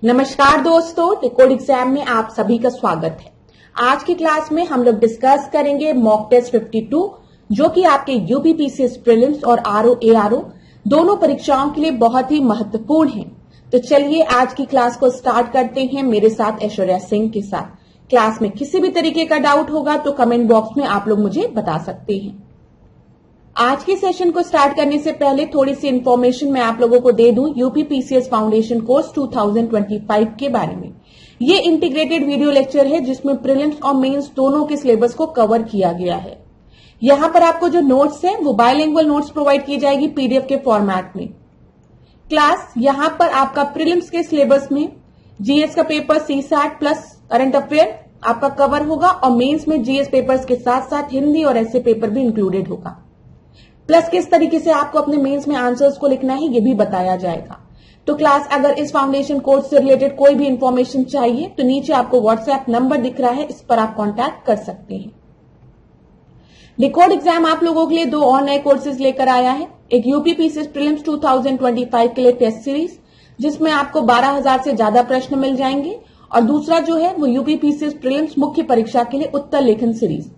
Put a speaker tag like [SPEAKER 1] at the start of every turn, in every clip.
[SPEAKER 1] नमस्कार दोस्तों, decode exam में आप सभी का स्वागत है। आज की क्लास में हम लोग डिस्कस करेंगे मॉक टेस्ट 52 जो कि आपके यूपीपीसीएस प्रीलिम्स और आरओ एआरओ दोनों परीक्षाओं के लिए बहुत ही महत्वपूर्ण है। तो चलिए आज की क्लास को स्टार्ट करते हैं मेरे साथ ऐश्वर्या सिंह के साथ। क्लास में किसी भी तरीके का डाउट होगा तो कमेंट बॉक्स में आप लोग मुझे बता सकते हैं। आज के सेशन को स्टार्ट करने से पहले थोड़ी सी इंफॉर्मेशन मैं आप लोगों को दे दूं यूपीपीसीएस फाउंडेशन कोर्स 2025 के बारे में। ये इंटीग्रेटेड वीडियो लेक्चर है जिसमें प्रीलिम्स और मेंस दोनों के सिलेबस को कवर किया गया है। यहां पर आपको जो नोट्स है वो बायलिंगुअल नोट्स प्रोवाइड की जाएगी पीडीएफ के फॉर्मेट में। क्लास यहां पर आपका प्रीलिम्स के सिलेबस में जीएस का paper CSAT plus current affair आपका कवर होगा और मेंस में जीएस पेपर्स के साथ साथ हिंदी और ऐसे पेपर भी इंक्लूडेड होगा। प्लस किस तरीके से आपको अपने मेंस में आंसर्स को लिखना है ये भी बताया जाएगा। तो क्लास अगर इस फाउंडेशन कोर्स से रिलेटेड कोई भी इंफॉर्मेशन चाहिए तो नीचे आपको व्हाट्सएप नंबर दिख रहा है, इस पर आप कांटेक्ट कर सकते हैं। डिकोड एग्जाम आप लोगों के लिए दो और नए कोर्सेज लेकर आया है। एक यूपीपीसीएस प्रीलिम्स 2025 के लिए टेस्ट सीरीज जिसमें आपको 12,000 से ज्यादा प्रश्न मिल जाएंगे और दूसरा जो है वो यूपीपीसीएस प्रीलिम्स मुख्य परीक्षा के लिए उत्तर लेखन सीरीज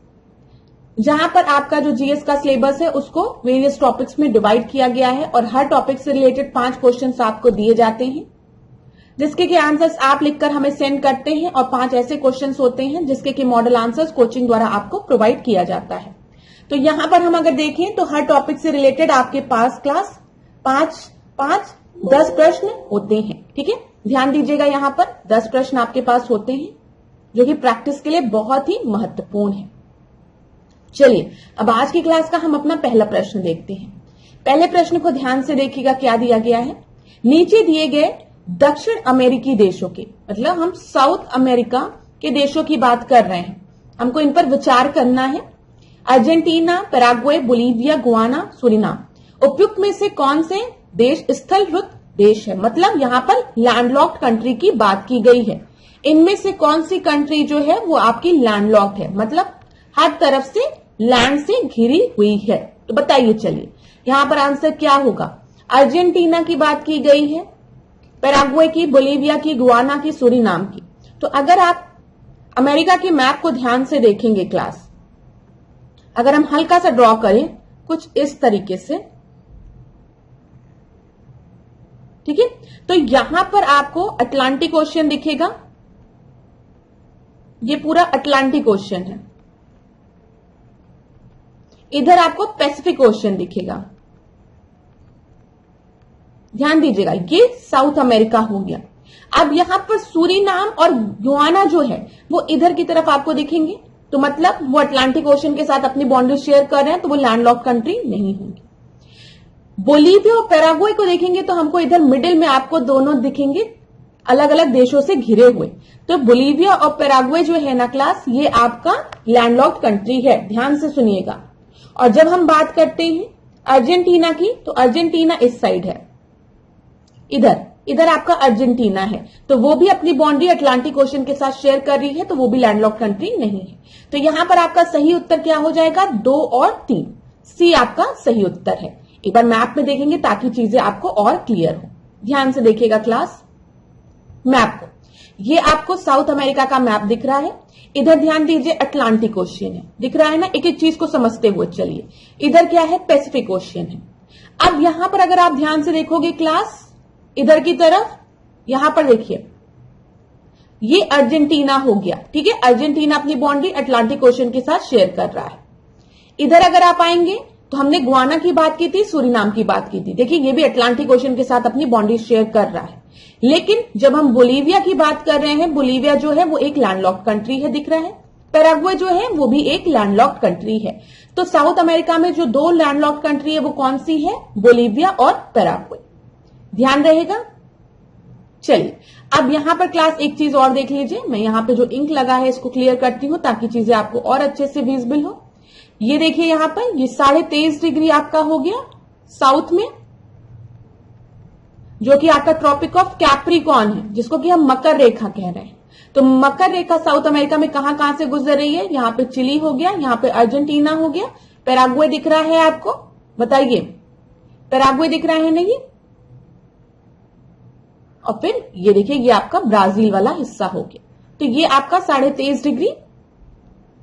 [SPEAKER 1] जहां पर आपका जो जीएस का सिलेबस है उसको वेरियस टॉपिक्स में डिवाइड किया गया है और हर टॉपिक से रिलेटेड 5 क्वेश्चंस आपको दिए जाते हैं जिसके कि आंसर्स आप लिखकर हमें सेंड करते हैं और 5 ऐसे क्वेश्चंस होते हैं जिसके कि मॉडल आंसर्स कोचिंग द्वारा आपको प्रोवाइड किया जाता है। तो यहां पर हम अगर देखें तो हर टॉपिक से रिलेटेड आपके पास क्लास 10 प्रश्न होते हैं। ठीक है, ध्यान दीजिएगा, यहां पर 10 प्रश्न आपके पास होते हैं जो कि प्रैक्टिस के लिए बहुत ही महत्वपूर्ण है। चलिए अब आज की क्लास का हम अपना पहला प्रश्न देखते हैं। पहले प्रश्न को ध्यान से देखिएगा, क्या दिया गया है। नीचे दिए गए दक्षिण अमेरिकी देशों के, मतलब हम साउथ अमेरिका के देशों की बात कर रहे हैं, हमको इन पर विचार करना है। Argentina, Paraguay, Bolivia, Guana, Suriname उपयुक्त में से कौन से देश स्थलकृत देश है, मतलब यहां पर लैंडलॉक्ड कंट्री की बात की गई है। इनमें से कौन सी कंट्री जो है वो आपकी लैंडलॉक्ड है, मतलब हर तरफ से लैंड से घिरी हुई है। तो बताइए, चलिए यहां पर आंसर क्या होगा। अर्जेंटीना की बात की गई है, पैराग्वे की, बोलीविया की, गुआना की, सूरीनाम की। तो अगर आप अमेरिका की मैप को ध्यान से देखेंगे क्लास, अगर हम हल्का सा ड्रॉ करें कुछ इस तरीके से, ठीक है, तो यहां पर आपको अटलांटिक ओशियन दिखेगा। ये पूरा अटलांटिक ओशियन है। इधर आपको पैसिफिक ओशियन दिखेगा। ध्यान दीजिएगा, ये साउथ अमेरिका हो गया। अब यहां पर सूरीनाम और गुआना जो है वो इधर की तरफ आपको दिखेंगे, तो मतलब वो अटलांटिक ओशियन के साथ अपनी बाउंड्री शेयर कर रहे हैं, तो वो लैंडलॉक्ड कंट्री नहीं होंगी। बोलीविया और पैराग्वे को देखेंगे तो हमको इधर मिडिल में आपको दोनों दिखेंगे अलग अलग देशों से घिरे हुए। तो बोलीविया और पैराग्वे जो है ना क्लास, ये आपका लैंडलॉक्ड कंट्री है। ध्यान से सुनिएगा। और जब हम बात करते हैं अर्जेंटीना की, तो अर्जेंटीना इस साइड है, इधर आपका अर्जेंटीना है, तो वो भी अपनी बाउंड्री अटलांटिक ओशन के साथ शेयर कर रही है, तो वो भी लैंडलॉक्ड कंट्री नहीं है। तो यहां पर आपका सही उत्तर क्या हो जाएगा, 2 और 3, सी आपका सही उत्तर है। एक बार मैप में देखेंगे ताकि चीजें आपको और क्लियर हो। ध्यान से देखिएगा क्लास मैप को, ये आपको साउथ अमेरिका का मैप दिख रहा है। इधर ध्यान दीजिए अटलांटिक ओशियन है, दिख रहा है ना। एक एक चीज को समझते हुए चलिए, इधर क्या है, पैसिफिक ओशियन है। अब यहां पर अगर आप ध्यान से देखोगे क्लास, इधर की तरफ यहां पर देखिए, ये अर्जेंटीना हो गया। ठीक है, अर्जेंटीना अपनी बाउंड्री अटलांटिक ओशियन के साथ शेयर कर रहा है। इधर अगर आप आएंगे तो हमने गुआना की बात की थी, सूरीनाम की बात की थी। देखिए ये भी अटलांटिक ओशियन के साथ अपनी बाउंड्री शेयर कर रहा है। लेकिन जब हम बोलीविया की बात कर रहे हैं, बोलीविया जो है वो एक लैंडलॉक्ड कंट्री है, दिख रहा है। पैराग्वे जो है वो भी एक लैंडलॉक्ड कंट्री है। तो साउथ अमेरिका में जो 2 लैंडलॉक्ड कंट्री है वो कौन सी है, बोलीविया और पैराग्वे। ध्यान रहेगा। चलिए अब यहां पर क्लास एक चीज और देख लीजिए, मैं यहां पे जो इंक लगा है इसको क्लियर करती हूं ताकि चीजें आपको और अच्छे से विजिबल हो। ये देखिए यहां पर ये 23.5 डिग्री आपका हो गया साउथ में, जो कि आपका ट्रॉपिक ऑफ कैप्रिकॉर्न है, जिसको कि हम मकर रेखा कह रहे हैं। तो मकर रेखा साउथ अमेरिका में कहां कहां से गुजर रही है, यहां पे चिली हो गया, यहां पे अर्जेंटीना हो गया, पैराग्वे दिख रहा है आपको, बताइए पैराग्वे दिख रहा है नहीं, और फिर ये देखिए ये आपका ब्राजील वाला हिस्सा हो गया। तो ये आपका 23.5 डिग्री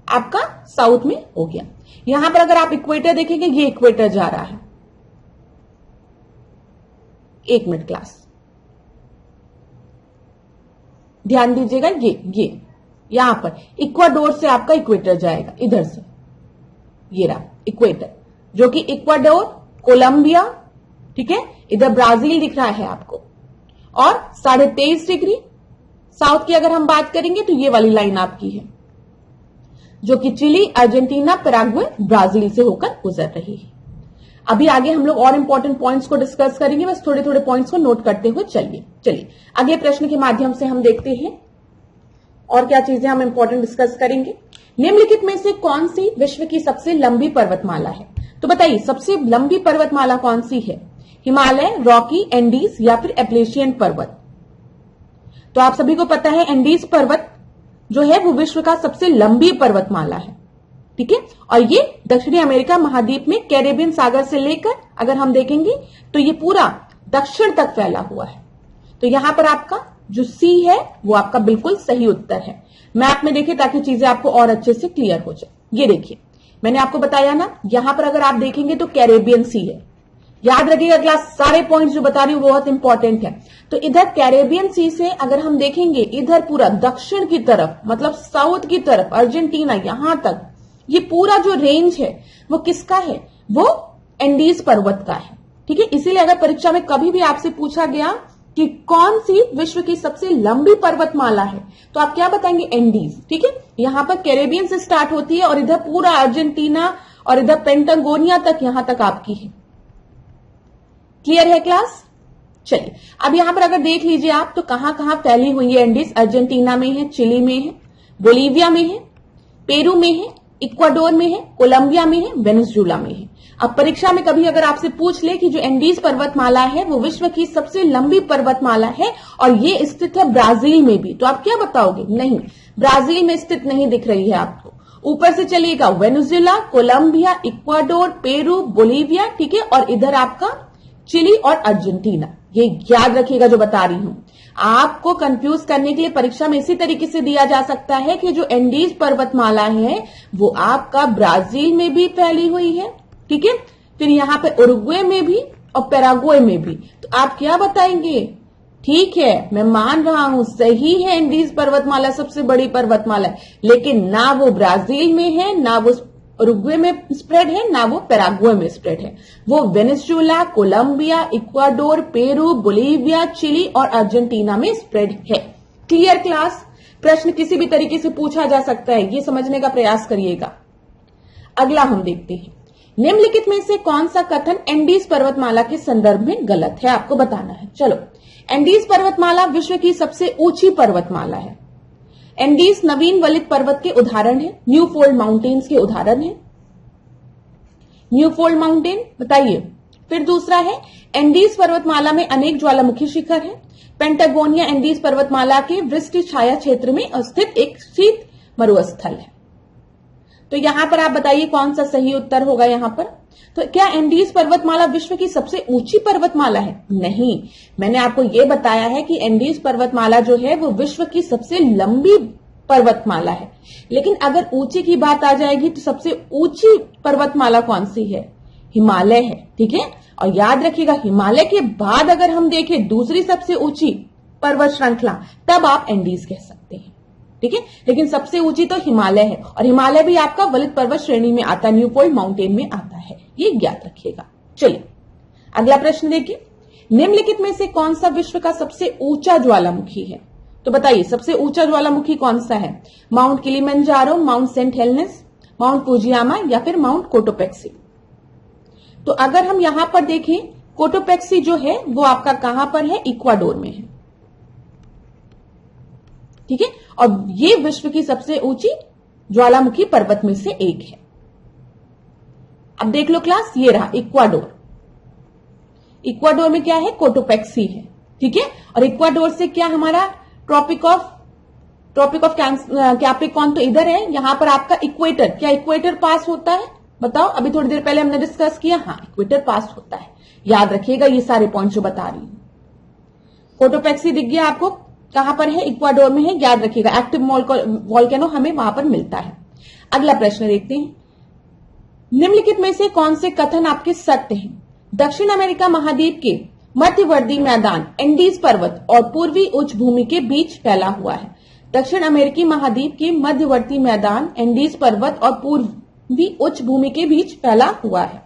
[SPEAKER 1] आपका साउथ में हो गया। यहां पर अगर आप इक्वेटर देखेंगे, ये इक्वेटर जा रहा है। एक मिनट क्लास, ध्यान दीजिएगा, ये यहां पर इक्वाडोर से आपका इक्वेटर जाएगा, इधर से ये रहा इक्वेटर, जो कि इक्वाडोर, कोलंबिया, ठीक है, इधर ब्राजील दिख रहा है आपको। और 23.5 डिग्री साउथ की अगर हम बात करेंगे तो ये वाली लाइन आपकी है, जो कि चिली, अर्जेंटीना, पैराग्वे, ब्राजील से होकर गुजर रही है। अभी आगे हम लोग और इंपॉर्टेंट पॉइंट्स को डिस्कस करेंगे, बस थोड़े थोड़े पॉइंट्स को नोट करते हुए चलिए अगले प्रश्न के माध्यम से हम देखते हैं और क्या चीजें हम इंपॉर्टेंट डिस्कस करेंगे। निम्नलिखित में से कौन सी विश्व की सबसे लंबी पर्वतमाला है? तो बताइए सबसे लंबी पर्वतमाला कौन सी है? हिमालय, रॉकी, एंडीज या फिर एप्लेशियन पर्वत? तो आप सभी को पता है एंडीज पर्वत जो है वो विश्व का सबसे लंबी पर्वतमाला है, ठीक है, और ये दक्षिणी अमेरिका महाद्वीप में कैरेबियन सागर से लेकर अगर हम देखेंगे तो ये पूरा दक्षिण तक फैला हुआ है। तो यहां पर आपका जो सी है वो आपका बिल्कुल सही उत्तर है। मैप में देखिए ताकि चीजें आपको और अच्छे से क्लियर हो जाए। ये देखिए मैंने आपको बताया ना, यहां पर अगर आप देखेंगे तो कैरेबियन सी है। याद रखिएगा क्लास, सारे पॉइंट्स जो बता रही हूं बहुत इंपॉर्टेंट है। तो इधर कैरेबियन सी से अगर हम देखेंगे इधर पूरा दक्षिण की तरफ, मतलब साउथ की तरफ, अर्जेंटीना, यहां तक ये पूरा जो रेंज है वो किसका है? वो एंडीज पर्वत का है, ठीक है। इसीलिए अगर परीक्षा में कभी भी आपसे पूछा गया कि कौन सी विश्व की सबसे लंबी पर्वतमाला है, तो आप क्या बताएंगे? एंडीज, ठीक है। यहां पर कैरेबियन से स्टार्ट होती है और इधर पूरा अर्जेंटीना और इधर पेंटागोनिया तक, यहां तक आपकी है। क्लियर है क्लास? चलिए अब यहां पर अगर देख लीजिए आप तो कहां कहां फैली हुई है एंडीज? अर्जेंटीना में है, चिली में है, बोलीविया में है, पेरू में है, इक्वाडोर में है, कोलंबिया में है, वेनेजुएला में है। अब परीक्षा में कभी अगर आपसे पूछ ले कि जो एंडीज पर्वतमाला है वो विश्व की सबसे लंबी पर्वतमाला है और ये स्थित है ब्राजील में भी, तो आप क्या बताओगे? नहीं, ब्राजील में स्थित नहीं दिख रही है आपको। ऊपर से चलिएगा Venezuela, Colombia, Ecuador, Peru, Bolivia, ठीक है, और इधर आपका चिली और अर्जेंटीना। ये याद रखिएगा जो बता रही हूं। आपको कंफ्यूज करने के लिए परीक्षा में इसी तरीके से दिया जा सकता है कि जो एंडीज पर्वतमाला है वो आपका ब्राजील में भी फैली हुई है, ठीक है, फिर यहां पे उरुग्वे में भी और पैराग्वे में भी। तो आप क्या बताएंगे? ठीक है, मैं मान रहा हूं सही है, एंडीज पर्वतमाला सबसे बड़ी पर्वतमाला है, लेकिन ना वो ब्राजील में है, ना वो उरुग्वे में स्प्रेड है, ना वो पैराग्वे में स्प्रेड है। वो Venezuela, Colombia, Ecuador, Peru, Bolivia, Chile और अर्जेंटीना में स्प्रेड है। Clear class? प्रश्न किसी भी तरीके से पूछा जा सकता है, ये समझने का प्रयास करिएगा। अगला हम देखते हैं, निम्नलिखित में से कौन सा कथन एंडीज पर्वतमाला के संदर्भ में गलत है? आपको बताना है। चलो, एंडीज पर्वतमाला विश्व की सबसे ऊंची पर्वतमाला है। एंडीज नवीन वलित पर्वत के उदाहरण है, न्यू फोल्ड माउंटेन्स के उदाहरण है। न्यू फोल्ड माउंटेन बताइए। फिर दूसरा है एंडीज पर्वतमाला में अनेक ज्वालामुखी शिखर है। पेंटागोनिया एंडीज पर्वतमाला के वृष्टि छाया क्षेत्र में स्थित एक शीत मरुस्थल है। तो यहां पर आप बताइए कौन सा सही उत्तर होगा यहां पर? तो क्या एंडीज पर्वतमाला विश्व की सबसे ऊंची पर्वतमाला है? नहीं, मैंने आपको यह बताया है कि एंडीज पर्वतमाला जो है वो विश्व की सबसे लंबी पर्वतमाला है। लेकिन अगर ऊंची की बात आ जाएगी तो सबसे ऊंची पर्वतमाला कौन सी है? हिमालय है, ठीक है। और याद रखिएगा हिमालय के बाद अगर हम देखें दूसरी सबसे ऊंची पर्वत श्रृंखला, तब आप एंडीज कह सकते हैं, ठीक है। लेकिन सबसे ऊंची तो हिमालय है और हिमालय भी आपका वलित पर्वत श्रेणी में आता है, न्यू फोल्ड माउंटेन में आता है, ये याद रखिएगा। चलिए अगला प्रश्न देखिए, निम्नलिखित में से कौन सा विश्व का सबसे ऊंचा ज्वालामुखी है? तो बताइए सबसे ऊंचा ज्वालामुखी कौन सा है? Mount Kilimanjaro, Mount Saint Helens, Mount Fujiyama या फिर माउंट कोटोपेक्सी? तो अगर हम यहां पर देखें, कोटोपेक्सी जो है वो आपका कहां पर है? इक्वाडोर में है, ठीक है, और ये विश्व की सबसे ऊंची ज्वालामुखी पर्वत में से एक है। अब देख लो क्लास, ये रहा इक्वाडोर। इक्वाडोर में क्या है? कोटोपेक्सी है, ठीक है। और इक्वाडोर से क्या हमारा ट्रॉपिक ऑफ कैप्रिकॉर्न तो इधर है, यहां पर आपका इक्वेटर, क्या इक्वेटर पास होता है? बताओ, अभी थोड़ी देर पहले हमने डिस्कस किया, हाँ इक्वेटर पास होता है। याद रखिएगा ये सारे पॉइंट जो बता रही हूं। कोटोपेक्सी दिख गया आपको, कहां पर है? इक्वाडोर में है, याद रखिएगा। एक्टिव वॉल्केनो हमें वहां पर मिलता है। अगला प्रश्न देखते हैं, निम्नलिखित में से कौन से कथन आपके सत्य हैं? दक्षिण अमेरिका महाद्वीप के मध्यवर्ती मैदान एंडीज पर्वत और पूर्वी उच्च भूमि के बीच फैला हुआ है। दक्षिण अमेरिकी महाद्वीप के मध्यवर्ती मैदान एंडीज पर्वत और पूर्वी उच्च भूमि के बीच फैला हुआ है।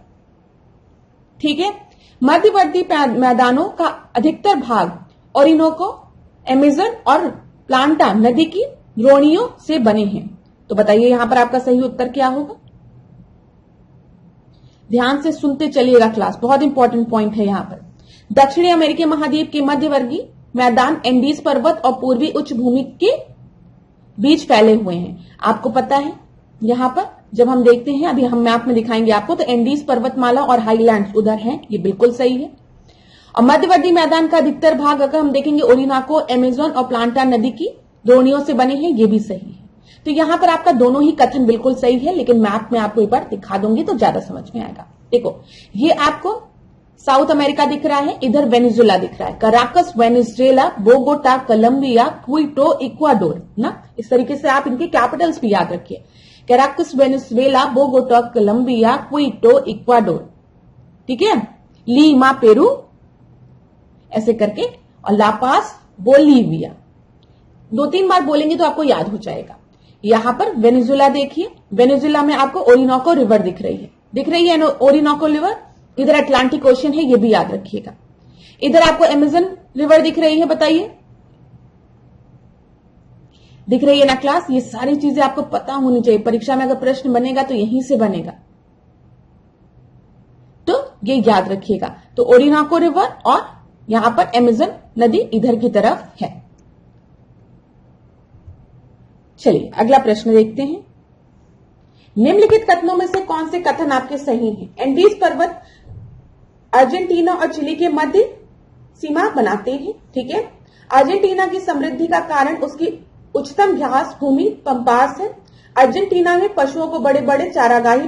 [SPEAKER 1] ठीक है। मध्यवर्ती मैदानों का अधिकतर भाग ओरिनोको, अमेजन और प्लांटा नदी की द्रोणियों से बने हैं। तो बताइए यहां पर आपका सही उत्तर क्या होगा? ध्यान से सुनते चलिएगा क्लास, बहुत इंपॉर्टेंट पॉइंट है यहां पर। दक्षिणी अमेरिकी महाद्वीप के मध्यवर्ती मैदान एंडीज पर्वत और पूर्वी उच्च भूमि के बीच फैले हुए हैं। आपको पता है यहां पर जब हम देखते हैं, अभी हम मैप में दिखाएंगे आपको, तो एंडीज पर्वतमाला और हाईलैंड्स उधर हैं, ये बिल्कुल सही है। और मध्यवर्ती मैदान का अधिकतर भाग अगर हम देखेंगे ओरिनाको, अमेजन और प्लांटा नदी की द्रोणियों से बने हैं, ये भी सही है। तो यहां पर आपका दोनों ही कथन बिल्कुल सही है, लेकिन मैप में आपको एक बार दिखा दूंगी तो ज्यादा समझ में आएगा। देखो, ये आपको साउथ अमेरिका दिख रहा है, इधर वेनेजुएला दिख रहा है। Caracas Venezuela, Bogota Colombia, Quito Ecuador ना, इस तरीके से आप इनके कैपिटल्स भी याद रखिए। Caracas Venezuela, Bogota Colombia, Quito Ecuador, ठीक है। लीमा पेरू ऐसे करके, और लापास बोलीविया। 2-3 बार बोलेंगे तो आपको याद हो जाएगा। यहां पर वेनेजुएला देखिए, वेनेजुएला में आपको ओरिनोको रिवर दिख रही है ओरिनोको रिवर। इधर अटलांटिक ओशन है, ये भी याद रखिएगा। इधर आपको अमेजन रिवर दिख रही है, बताइए दिख रही है ना क्लास? ये सारी चीजें आपको पता होनी चाहिए, परीक्षा में अगर प्रश्न बनेगा तो यहीं से बनेगा, तो ये याद रखिएगा। तो ओरिनोको रिवर और यहां पर अमेजन नदी इधर की तरफ है। चलिए अगला प्रश्न देखते हैं, निम्नलिखित कथनों में से कौन से कथन आपके सही हैं? एंडीज पर्वत अर्जेंटीना और चिली के मध्य सीमा बनाते हैं, ठीक है। अर्जेंटीना की समृद्धि का कारण उसकी उच्चतम घास भूमि पंपास है। अर्जेंटीना में पशुओं को बड़े बड़े चारागाही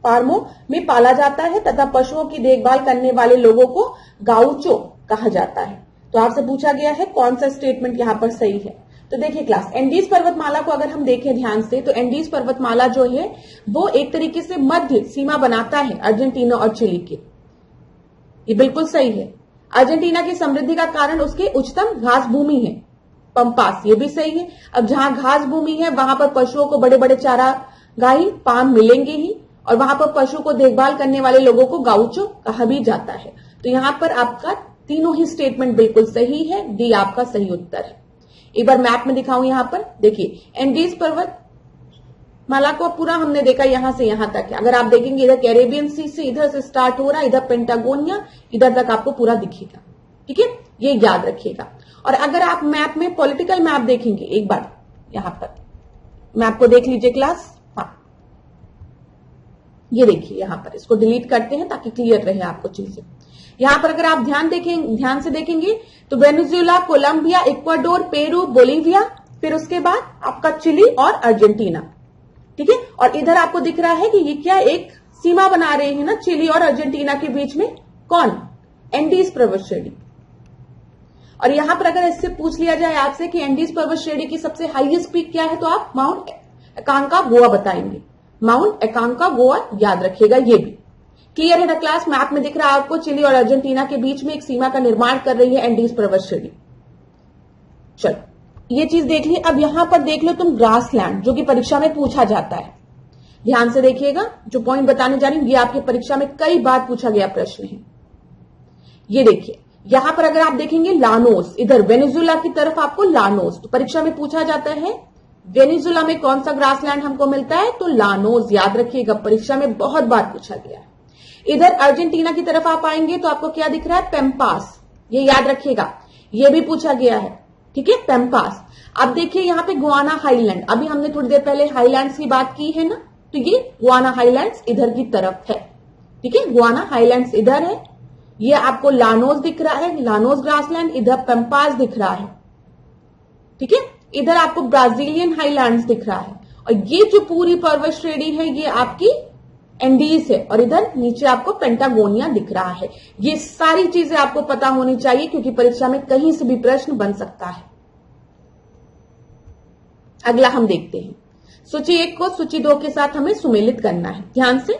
[SPEAKER 1] फार्मों में पाला जाता है तथा पशुओं की देखभाल करने वाले लोगों को गाउचो कहा जाता है। तो आपसे पूछा गया है कौन सा स्टेटमेंट यहां पर सही है। तो देखिए क्लास, एंडीज पर्वतमाला को अगर हम देखें ध्यान से, तो एंडीज पर्वतमाला जो है वो एक तरीके से मध्य सीमा बनाता है अर्जेंटीना और चिली की, ये बिल्कुल सही है। अर्जेंटीना की समृद्धि का कारण उसके उच्चतम घास भूमि है पंपास, ये भी सही है। अब जहां घास भूमि है वहां पर पशुओं को बड़े बड़े चारागाही फार्म मिलेंगे ही, और वहां पर पशु को देखभाल करने वाले लोगों को गाउचो कहा भी जाता है। तो यहां पर आपका तीनों ही स्टेटमेंट बिल्कुल सही है, डी आपका सही उत्तर है। एक बार मैप में दिखाऊं, यहां पर देखिए एंडीज पर्वत माला को पूरा हमने देखा यहां से यहां तक है। अगर आप देखेंगे इधर कैरेबियन सी से इधर से स्टार्ट हो रहा है, इधर पेंटागोनिया, इधर तक आपको पूरा दिखेगा, ठीक है, ये याद रखिएगा। और अगर आप मैप में पॉलिटिकल मैप देखेंगे, एक बार यहां पर मैप को देख लीजिए क्लास, हाँ ये देखिए यहां पर, इसको डिलीट करते हैं ताकि क्लियर रहे आपको चीजें। यहां पर अगर आप ध्यान से देखेंगे तो Venezuela, Colombia, Ecuador, Peru, Bolivia, फिर उसके बाद आपका चिली और अर्जेंटीना, ठीक है। और इधर आपको दिख रहा है कि ये क्या एक सीमा बना रहे हैं ना चिली और अर्जेंटीना के बीच में, कौन? एंडीज पर्वत श्रेणी। और यहां पर अगर इससे पूछ लिया जाए आपसे कि एंडीज पर्वत श्रेणी की सबसे हाईएस्ट पीक क्या है, तो आप माउंट एकांकागुआ बताएंगे। माउंट एकांकागुआ याद रखिएगा, ये भी क्लियर है ना क्लास? मैप में दिख रहा है आपको चिली और अर्जेंटीना के बीच में एक सीमा का निर्माण कर रही है एंडीज पर्वत श्रेणी। चलो ये चीज देख ली। अब यहां पर देख लो तुम ग्रासलैंड, जो कि परीक्षा में पूछा जाता है। ध्यान से देखिएगा, जो पॉइंट बताने जा रही हूं ये आपकी परीक्षा में कई बार पूछा गया प्रश्न है। ये देखिए यहां पर अगर आप देखेंगे लानोस, इधर वेनेजुएला की तरफ आपको लानोस, तो परीक्षा में पूछा जाता है वेनेजुएला में कौन सा ग्रासलैंड हमको मिलता है, तो लानोस याद रखिएगा, परीक्षा में बहुत बार पूछा गया है। इधर अर्जेंटीना की तरफ आप आएंगे तो आपको क्या दिख रहा है, पेम्पास, ये याद रखिएगा, ये भी पूछा गया है, ठीक है, पेम्पास। अब देखिए यहाँ पे गुआना हाईलैंड, अभी हमने थोड़ी देर पहले हाईलैंड्स की बात की है ना, तो ये गुआना हाईलैंड्स इधर की तरफ है, ठीक है, गुआना हाईलैंड्स इधर है। ये आपको लानोस दिख रहा है, लानोस ग्रासलैंड, इधर पेम्पास दिख रहा है, ठीक है। इधर आपको ब्राजीलियन हाईलैंड्स दिख रहा है, और ये जो पूरी पर्वत श्रेणी है ये आपकी एंडीज है और इधर नीचे आपको पेंटागोनिया दिख रहा है। ये सारी चीजें आपको पता होनी चाहिए क्योंकि परीक्षा में कहीं से भी प्रश्न बन सकता है। अगला हम देखते हैं, सूची 1 को सूची 2 के साथ हमें सुमेलित करना है। ध्यान से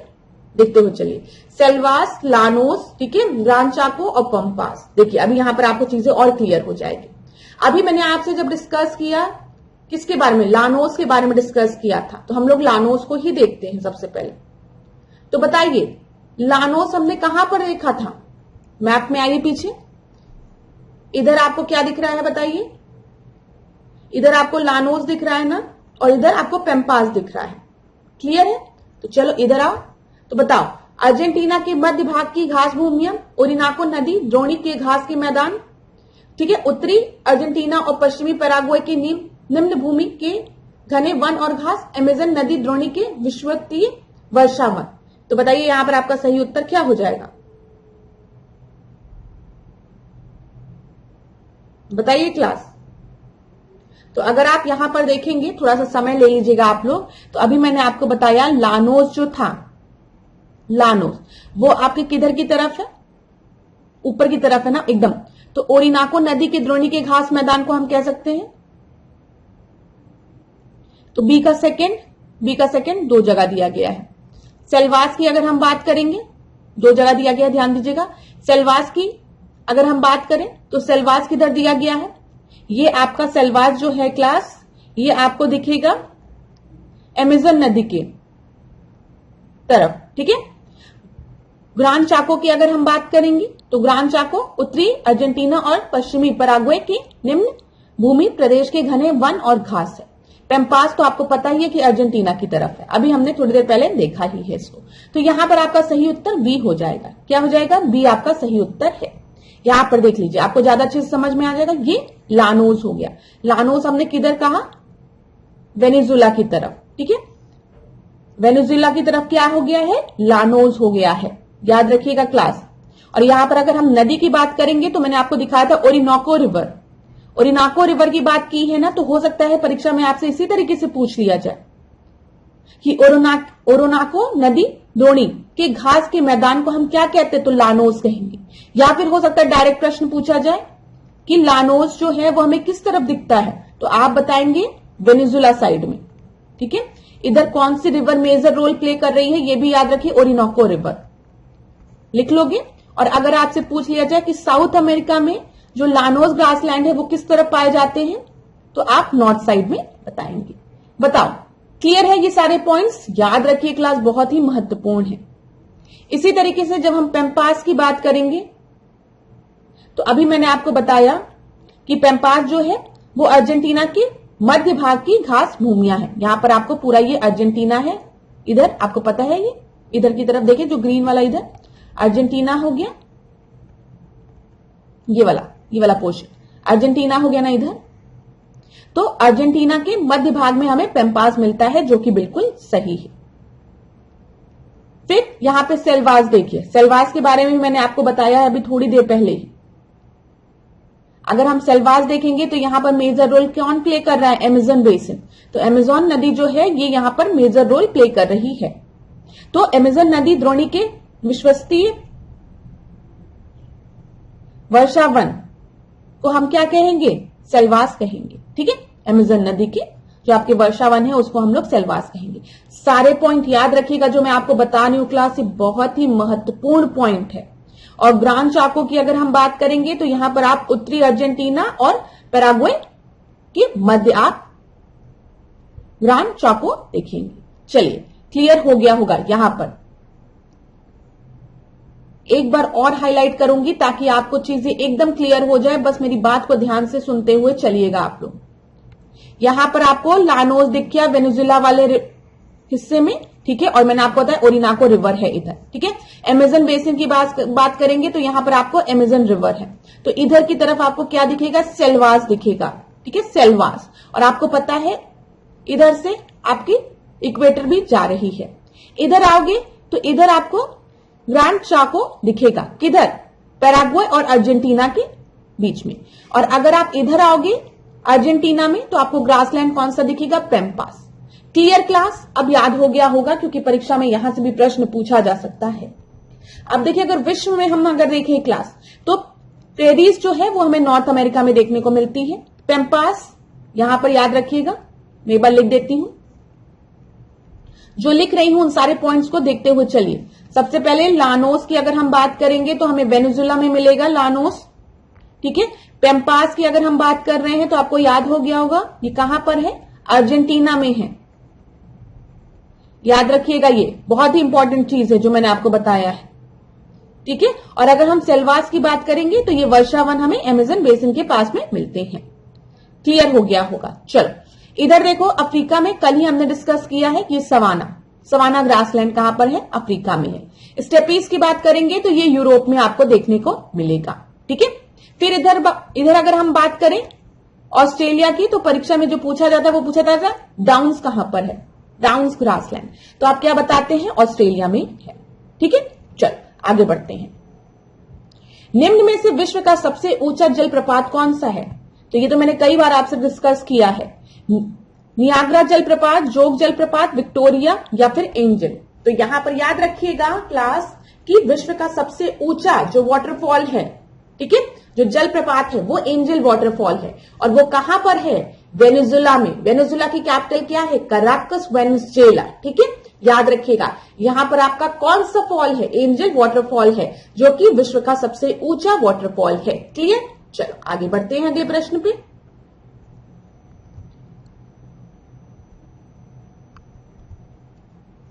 [SPEAKER 1] देखते हुए चलिए। सेल्वास, लानोस, ठीक है, ग्रान चाको और पंपास। देखिए अभी यहां पर आपको चीजें और क्लियर हो जाएगी। अभी मैंने आपसे जब डिस्कस किया किसके बारे में, लानोस के बारे में डिस्कस किया था, तो हम लोग लानोस को ही देखते हैं सबसे पहले। तो बताइए लानोस हमने कहां पर देखा था, मैप में आइए पीछे। इधर आपको क्या दिख रहा है बताइए, इधर आपको लानोस दिख रहा है ना, और इधर आपको पेम्पास दिख रहा है। क्लियर है? तो चलो इधर आओ। तो बताओ, अर्जेंटीना के मध्य भाग की घास भूमियां, ओरिनाको नदी, द्रोणी के घास के मैदान, ठीक है, उत्तरी अर्जेंटीना और पश्चिमी पैराग्वे के निम्न भूमि के घने वन और घास, अमेजन नदी, द्रोणी के विश्वव्यापी वर्षा वन। तो बताइए यहां पर आपका सही उत्तर क्या हो जाएगा, बताइए क्लास। तो अगर आप यहां पर देखेंगे, थोड़ा सा समय ले लीजिएगा आप लोग। तो अभी मैंने आपको बताया लानोस जो था, लानोस वो आपके किधर की तरफ है, ऊपर की तरफ है ना एकदम। तो ओरिनाको नदी के द्रोणी के घास मैदान को हम कह सकते हैं। तो बी का सेकंड 2 जगह दिया गया है। सेल्वास की अगर हम बात करेंगे, 2 जगह दिया गया, ध्यान दीजिएगा। सेल्वास की अगर हम बात करें तो सेल्वास किधर दिया गया है, ये आपका सेल्वास जो है क्लास, ये आपको दिखेगा अमेजन नदी के तरफ, ठीक है। ग्रान चाको की अगर हम बात करेंगे तो ग्रान चाको उत्तरी अर्जेंटीना और पश्चिमी पैराग्वे के निम्न भूमि प्रदेश के घने वन और घास है। पेम्पास तो आपको पता ही है कि अर्जेंटीना की तरफ है, अभी हमने थोड़ी देर पहले देखा ही है इसको। तो यहां पर आपका सही उत्तर बी हो जाएगा। क्या हो जाएगा, बी आपका सही उत्तर है। यहां पर देख लीजिए, आपको ज्यादा अच्छे से समझ में आ जाएगा। ये लानोस हो गया। लानोस हमने किधर कहा, वेनेजुला की तरफ, ठीक है। वेनेजुला की तरफ क्या हो गया है, लानोस हो गया है, याद रखिएगा क्लास। और यहां पर अगर हम नदी की बात करेंगे तो मैंने आपको दिखाया था ओरिनाको रिवर। ओरिनाको रिवर की बात की है ना, तो हो सकता है परीक्षा में आपसे इसी तरीके से पूछ लिया जाए कि ओरोनाको नदी द्रोणी के घास के मैदान को हम क्या कहते हैं, तो लानोस कहेंगे। या फिर हो सकता है डायरेक्ट प्रश्न पूछा जाए कि लानोस जो है वो हमें किस तरफ दिखता है, तो आप बताएंगे वेनेजुला साइड में, ठीक है। इधर कौन सी रिवर मेजर रोल प्ले कर रही है, ये भी याद रखिए, ओरिनाको रिवर लिख लोगे। और अगर आपसे पूछ लिया जाए कि साउथ अमेरिका में जो लानोस ग्रासलैंड है वो किस तरफ पाए जाते हैं, तो आप नॉर्थ साइड में बताएंगे। बताओ क्लियर है ये सारे पॉइंट्स, याद रखिए क्लास, बहुत ही महत्वपूर्ण है। इसी तरीके से जब हम पेम्पास की बात करेंगे तो अभी मैंने आपको बताया कि पेम्पास जो है वो अर्जेंटीना के मध्य भाग की घास भूमियां हैं। यहां पर आपको पूरा ये अर्जेंटीना है, इधर आपको पता है, ये इधर की तरफ देखिए जो ग्रीन वाला इधर अर्जेंटीना हो गया, ये वाला पोर्शन अर्जेंटीना हो गया ना इधर। तो अर्जेंटीना के मध्य भाग में हमें पेम्पास मिलता है, जो कि बिल्कुल सही है। फिर यहां पे सेल्वास देखिए, सेल्वास के बारे में मैंने आपको बताया है अभी थोड़ी देर पहले ही। अगर हम सेल्वास देखेंगे तो यहां पर मेजर रोल कौन प्ले कर रहा है, अमेजन बेसिन। तो अमेजोन नदी जो है ये यहां पर मेजर रोल प्ले कर रही है। तो अमेजन नदी द्रोणी के विश्वसनीय वर्षावन को हम क्या कहेंगे, सेल्वास कहेंगे, ठीक है। अमेजन नदी के जो आपके वर्षावन है उसको हम लोग सेल्वास कहेंगे। सारे पॉइंट याद रखिएगा जो मैं आपको बता रही हूं क्लास, ये बहुत ही महत्वपूर्ण पॉइंट है। और ग्रान चाको की अगर हम बात करेंगे तो यहां पर आप उत्तरी अर्जेंटीना और पैराग्वे के मध्य आप ग्रान चाको देखेंगे। चलिए क्लियर हो गया होगा। यहां पर एक बार और हाईलाइट करूंगी ताकि आपको चीजें एकदम क्लियर हो जाए, बस मेरी बात को ध्यान से सुनते हुए चलिएगा आप लोग। यहां पर आपको लानोस दिख गया वेनेजुला वाले हिस्से में, ठीक है। और मैंने आपको बताया ओरिनाको रिवर है इधर, ठीक है। अमेजन बेसिन की बात करेंगे तो यहां पर आपको अमेजन रिवर है। तो इधर की तरफ आपको क्या दिखेगा, सेल्वास दिखेगा, ठीक है, सेल्वास। और आपको पता है इधर से आपकी इक्वेटर भी जा रही है। इधर आओगे तो इधर आपको ग्रांड चाको दिखेगा, किधर, पैराग्वे और अर्जेंटीना के बीच में। और अगर आप इधर आओगे अर्जेंटीना में तो आपको ग्रासलैंड कौन सा दिखेगा, पेम्पास। Clear class? अब याद हो गया होगा क्योंकि परीक्षा में यहां से भी प्रश्न पूछा जा सकता है। अब देखिए, अगर विश्व में हम अगर देखें क्लास, तो प्रेरीज जो है वो हमें नॉर्थ अमेरिका में देखने को मिलती है। पेम्पास यहां पर याद रखिएगा, मैं एक बार लिख देती हूं। जो लिख रही हूं उन सारे पॉइंट्स को देखते हुए चलिए। सबसे पहले लानोस की अगर हम बात करेंगे तो हमें वेनेजुला में मिलेगा लानोस, ठीक है। पेम्पास की अगर हम बात कर रहे हैं तो आपको याद हो गया होगा ये कहां पर है, अर्जेंटीना में है। याद रखिएगा, ये बहुत ही इंपॉर्टेंट चीज है जो मैंने आपको बताया है, ठीक है। और अगर हम सेल्वास की बात करेंगे तो ये वर्षावन हमें अमेजन बेसिन के पास में मिलते हैं। क्लियर हो गया होगा। चलो इधर देखो, अफ्रीका में कल ही हमने डिस्कस किया है कि सवाना ग्रासलैंड कहां पर है, अफ्रीका में है। स्टेपीज की बात करेंगे तो ये यूरोप में आपको देखने को मिलेगा, ठीक है। फिर इधर अगर हम बात करें ऑस्ट्रेलिया की, तो परीक्षा में जो पूछा जाता है वो पूछा जाता है डाउन्स कहां पर है, डाउन्स ग्रासलैंड। तो आप क्या बताते हैं, ऑस्ट्रेलिया में है, ठीक है। चलो आगे बढ़ते हैं। निम्न में से विश्व का सबसे ऊंचा जलप्रपात कौन सा है? तो ये तो मैंने कई बार आपसे डिस्कस किया है। नियाग्रा जलप्रपात, जोग जलप्रपात, विक्टोरिया या फिर एंजल। तो यहां पर याद रखिएगा क्लास कि विश्व का सबसे ऊंचा जो वाटरफॉल है, ठीक है, जो जलप्रपात है वो एंजल वाटरफॉल है। और वो कहां पर है, वेनेजुला में। वेनेजुला की कैपिटल क्या है, कराकस वेनेजुएला, ठीक है। याद रखिएगा यहां पर आपका कौन सा फॉल है, एंजल वाटरफॉल है, जो कि विश्व का सबसे ऊंचा वाटरफॉल है। क्लियर? चलो आगे बढ़ते हैं अगले प्रश्न पे।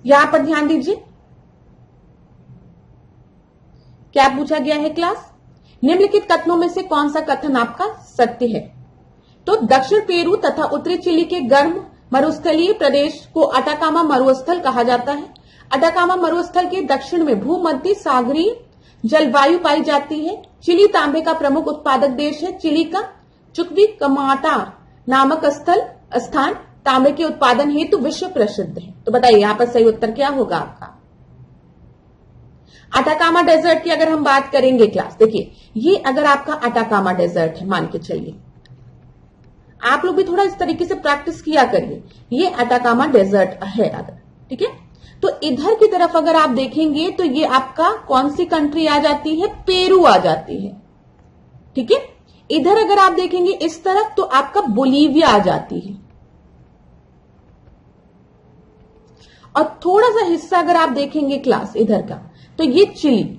[SPEAKER 1] यहां पर ध्यान दीजिए, क्या पूछा गया है क्लास, निम्नलिखित कथनों में से कौन सा कथन आपका सत्य है? तो दक्षिण पेरू तथा उत्तरी चिली के गर्म मरुस्थलीय प्रदेश को अटाकामा मरुस्थल कहा जाता है। अटाकामा मरुस्थल के दक्षिण में भूमध्य सागरीय जलवायु पाई जाती है। चिली तांबे का प्रमुख उत्पादक देश है। चिली का चुक्विकमाटा नामक स्थान तांबे के उत्पादन हेतु विश्व प्रसिद्ध है। तो बताइए यहां पर सही उत्तर क्या होगा आपका? अटाकामा डेजर्ट की अगर हम बात करेंगे क्लास, देखिए ये अगर आपका अटाकामा डेजर्ट है, मान के चलिए, आप लोग भी थोड़ा इस तरीके से प्रैक्टिस किया करिए। ये अटाकामा डेजर्ट है अगर, ठीक है। तो इधर की तरफ अगर आप देखेंगे तो ये आपका कौन सी कंट्री आ जाती है, पेरू आ जाती है, ठीक है। इधर अगर आप देखेंगे इस तरफ तो आपका बोलीविया आ जाती है। और थोड़ा सा हिस्सा अगर आप देखेंगे क्लास इधर का तो ये चिली।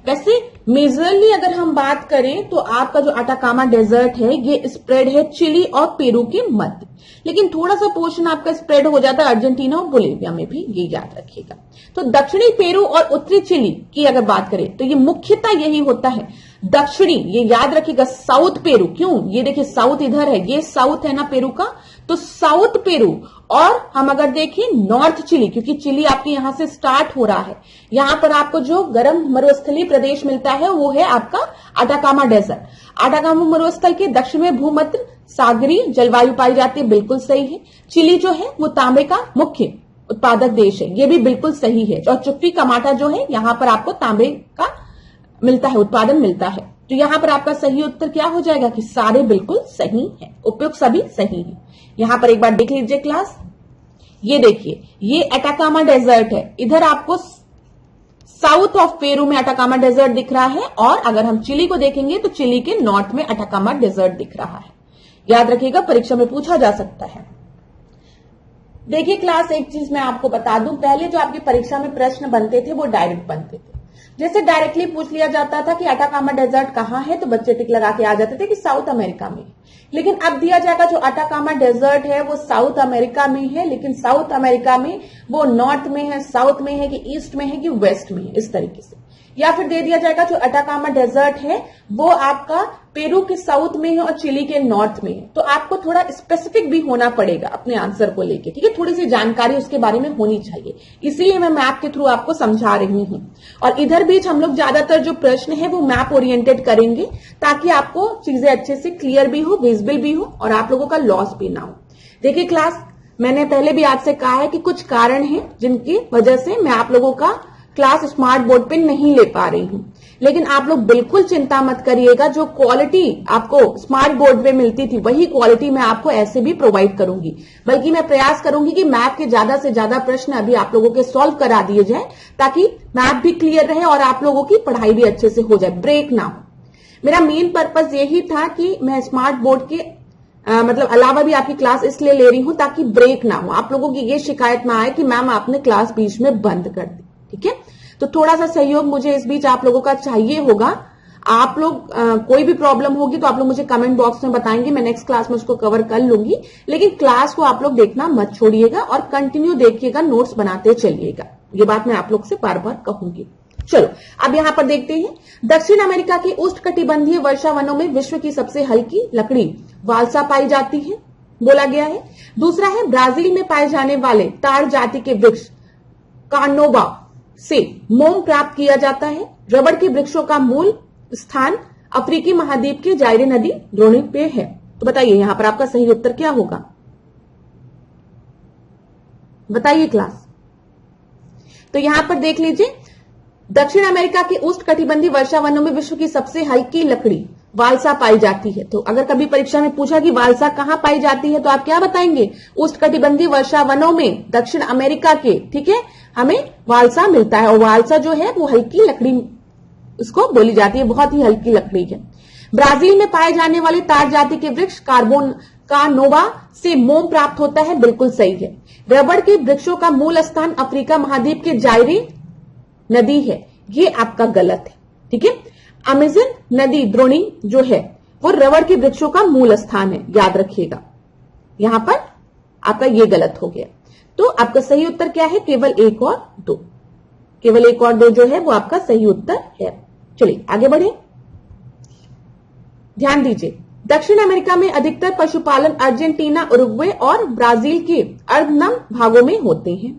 [SPEAKER 1] वैसे मेजरली अगर हम बात करें तो आपका जो अटाकामा डेजर्ट है ये स्प्रेड है चिली और पेरू के मध्य, लेकिन थोड़ा सा पोर्शन आपका स्प्रेड हो जाता है अर्जेंटीना और बोलीविया में भी, ये याद रखिएगा। तो दक्षिणी पेरू और उत्तरी चिली की अगर बात करें तो ये मुख्यतः यही होता है। दक्षिणी, ये याद रखिएगा, साउथ पेरू, क्यों, ये देखिए साउथ इधर है, ये साउथ है ना पेरू का, तो साउथ पेरू। और हम अगर देखें नॉर्थ चिली, क्योंकि चिली आपके यहां से स्टार्ट हो रहा है, यहां पर आपको जो गर्म मरुस्थलीय प्रदेश मिलता है वो है आपका अटाकामा डेजर्ट। अटाकामा मरुस्थल के दक्षिण में भूमध्य सागरीय जलवायु पाई जाती है, बिल्कुल सही है। चिली जो है वो तांबे का मुख्य उत्पादक देश है, ये भी बिल्कुल सही है। और चुप्पी कमाटा जो है यहां पर आपको तांबे का मिलता है, उत्पादन मिलता है। तो यहां पर आपका सही उत्तर क्या हो जाएगा कि सारे बिल्कुल सही है, उपयुक्त सभी सही है। यहां पर एक बार देख लीजिए क्लास, ये देखिए ये अटाकामा डेजर्ट है, इधर आपको साउथ ऑफ पेरू में अटाकामा डेजर्ट दिख रहा है। और अगर हम चिली को देखेंगे तो चिली के नॉर्थ में अटाकामा डेजर्ट दिख रहा है। याद रखिएगा परीक्षा में पूछा जा सकता है। देखिए क्लास, एक चीज मैं आपको बता दूं, पहले जो आपकी परीक्षा में प्रश्न बनते थे वो डायरेक्ट बनते थे। जैसे डायरेक्टली पूछ लिया जाता था कि अटाकामा डेजर्ट कहां है, तो बच्चे टिक लगा के आ जाते थे कि साउथ अमेरिका में। लेकिन अब दिया जाएगा जो अटाकामा डेजर्ट है वो साउथ अमेरिका में है, लेकिन साउथ अमेरिका में वो नॉर्थ में है, साउथ में है कि ईस्ट में है कि वेस्ट में है, इस तरीके से। या फिर दे दिया जाएगा जो अटाकामा डेजर्ट है वो आपका पेरू के साउथ में है और चिली के नॉर्थ में है। तो आपको थोड़ा स्पेसिफिक भी होना पड़ेगा अपने आंसर को लेके, ठीक है, थोड़ी सी जानकारी उसके बारे में होनी चाहिए। इसीलिए मैं मैप के थ्रू आपको समझा रही हूं। और इधर बीच हम लोग ज्यादातर जो प्रश्न है वो मैप ओरिएंटेड करेंगे, ताकि आपको चीजें अच्छे से क्लियर भी हो, विजिबल भी हो और आप लोगों का लॉस भी ना हो। देखिए क्लास, मैंने पहले भी आपसे कहा है कि कुछ कारण है जिनकी वजह से मैं आप लोगों का क्लास स्मार्ट बोर्ड पे नहीं ले पा रही हूं, लेकिन आप लोग बिल्कुल चिंता मत करिएगा, जो क्वालिटी आपको स्मार्ट बोर्ड पे मिलती थी वही क्वालिटी मैं आपको ऐसे भी प्रोवाइड करूंगी, बल्कि मैं प्रयास करूंगी कि मैथ के ज्यादा से ज्यादा प्रश्न अभी आप लोगों के सॉल्व करा दिए जाए, ताकि मैथ भी क्लियर रहे और आप लोगों की पढ़ाई भी अच्छे से हो जाए, ब्रेक ना हो। मेरा मेन पर्पज यही था कि मैं स्मार्ट बोर्ड के मतलब अलावा भी आपकी क्लास इसलिए ले रही हूं ताकि ब्रेक ना हो, आप लोगों की ये शिकायत ना आए कि मैम आपने क्लास बीच में बंद कर दी। ठीक है, तो थोड़ा सा सहयोग मुझे इस बीच आप लोगों का चाहिए होगा। आप लोग कोई भी प्रॉब्लम होगी तो आप लोग मुझे कमेंट बॉक्स में बताएंगे, मैं नेक्स्ट क्लास में उसको कवर कर लूंगी। लेकिन क्लास को आप लोग देखना मत छोड़िएगा और कंटिन्यू देखिएगा, नोट्स बनाते चलिएगा, ये बात मैं आप लोग से बार बार कहूंगी। चलो अब यहां पर देखते हैं, दक्षिण अमेरिका के उष्णकटिबंधीय वर्षा वनों में विश्व की सबसे हल्की लकड़ी वाल्सा पाई जाती है, बोला गया है। दूसरा है, ब्राजील में पाए जाने वाले ताड़ जाति के वृक्ष कार्नोबा से मोम प्राप्त किया जाता है। रबड़ के वृक्षों का मूल स्थान अफ्रीकी महाद्वीप के जायरे नदी द्रोणी पे है। तो बताइए यहां पर आपका सही उत्तर क्या होगा, बताइए क्लास। तो यहां पर देख लीजिए, दक्षिण अमेरिका के उष्णकटिबंधीय वर्षा वनों में विश्व की सबसे हल्की लकड़ी वाल्सा पाई जाती है। तो अगर कभी परीक्षा में पूछा कि वाल्सा कहां पाई जाती है तो आप क्या बताएंगे, उष्णकटिबंधीय वर्षा वनों में दक्षिण अमेरिका के, ठीक है, हमें वाल्सा मिलता है। और वाल्सा जो है वो हल्की लकड़ी उसको बोली जाती है, बहुत ही हल्की लकड़ी है। ब्राजील में पाए जाने वाले ताड़ जाति के वृक्ष कार्नोबा से मोम प्राप्त होता है, बिल्कुल सही है। रबड़ के वृक्षों का मूल स्थान अफ्रीका महाद्वीप के जायरे नदी है, ये आपका गलत है। ठीक है, अमेजन नदी द्रोणी जो है वो रबड़ के वृक्षों का मूल स्थान है, याद रखिएगा। यहां पर आपका ये गलत हो गया। तो आपका सही उत्तर क्या है, केवल 1 और 2, केवल 1 और 2 जो है वो आपका सही उत्तर है। चलिए आगे बढ़े, ध्यान दीजिए, दक्षिण अमेरिका में अधिकतर पशुपालन अर्जेंटीना, उरुग्वे और ब्राजील के अर्धनम भागों में होते हैं।